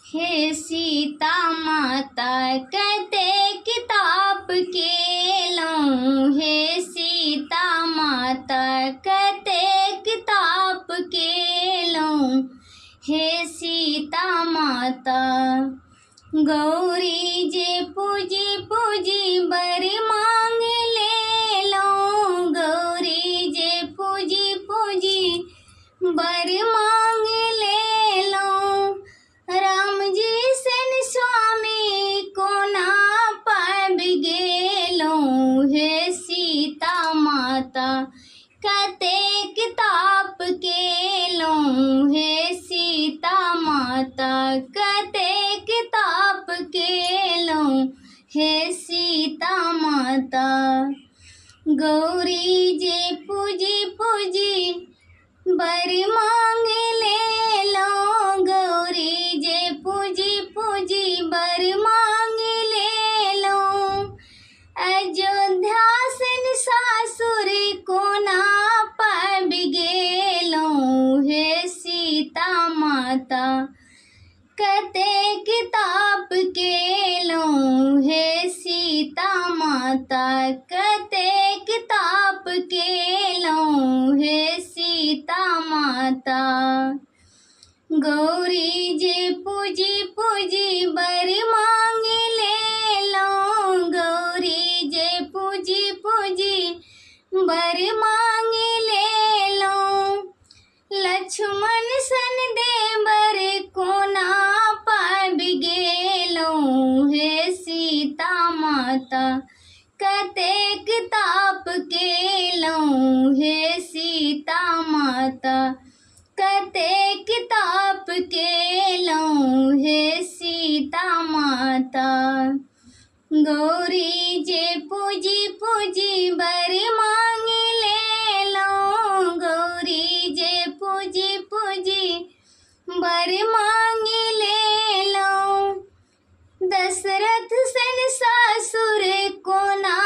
हे सीता माता कतेक ताप केलहुँ। हे सीता माता कतेक ताप केलहुँ। हे सीता माता गौरी जे पूजी पूजी बर मांग लेलहुँ। गौरी जे पूजी पूजी बर मांग लेलहुँ। राम जी सन स्वामी कोना पाबि गेलहुँ। हे सीता माता कतेक ताप केलहुँ। हे सीता माता कतेक ताप केलहुँ। हे सीता माता गौरी जे पूजी पूजी बर मांग लेलहुँ। गौरी जे पूजी पूजी बर मांग लेलहुँ। अयोध्या सन सासुर कोना पाबि गेलहुँ। हे सीता माता कतेक ताप केलहुँ। हे सीता माता कतेक ताप केलहुँ। हे सीता माता गौरी जे पूजी पूजी बर मांग लेलहुँ। गौरी जे पूजी पूजी बर मांग लेलहुँ। लक्ष्मण सन देवर कोना पाबि गेलहुँ। हे सीता माता कतेक ताप केलहुँ। हे सीता माता कतेक ताप केलहुँ। हे सीता माता गौरी जे पूजी पूजी बर मांग लेलहुँ। गौरी जे पूजी पूजी बर मांग लेलहुँ। दशरथ सन सासुर कोना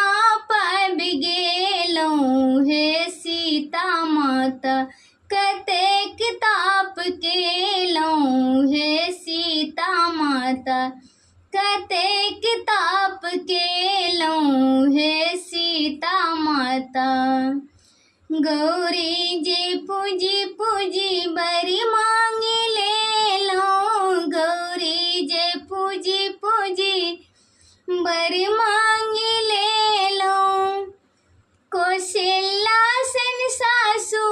पाबि गेलहुँ। हे सीता माता कतेक ताप केलहुँ। हे सीता माता कतेक ताप केलहुँ। हे सीता माता गौरी जे पूजी पूजी बर मांग लेलहुँ। गौरी जे पूजी पूजी बर मांग लेलहुँ। कौशल्या सन सासु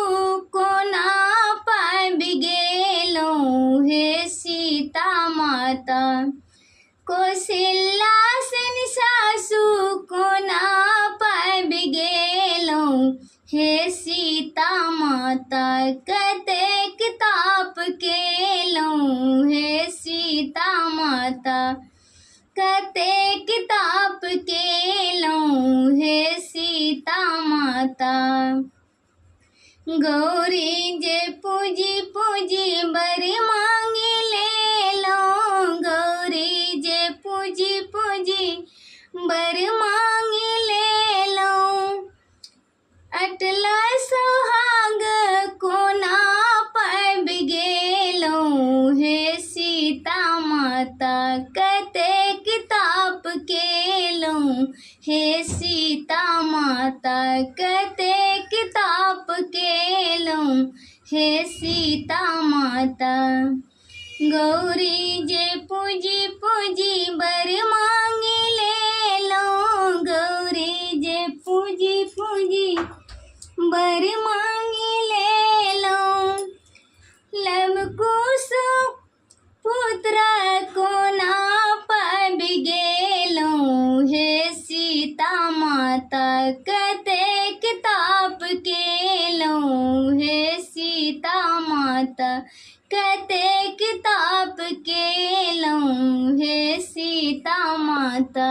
कोना पाबि गेलहुँ। हे सीता माता कौशल्या सन सासु कोना पाबि गेलहुँ। हे सीता माता कतेक ताप केलहुँ। हे सीता माता कतेक ताप केलहुँ। हे सीता माता गौरी जे पूजी पूजी बर मांग लेलहुँ। गौरी जे पूजी पूजी बर मांग लेलहुँ। अटल सोहाग कोना पाबि गेलहुँ। हे सीता माता कतेक ताप केलहुँ। हे सीता माता कतेक ताप केलहुँ। हे सीता माता गौरी जे पूजी पूजी बर मांग लेलहुँ। गौरी जे पूजी पूजी बर मांग लेलहुँ। लव कुश पुत्र कोना पाबि गेलहुँ। हे सीता माता कतेक ताप केलहुँ। हे सीता माता कतेक ताप केलहुँ। हे सीता माता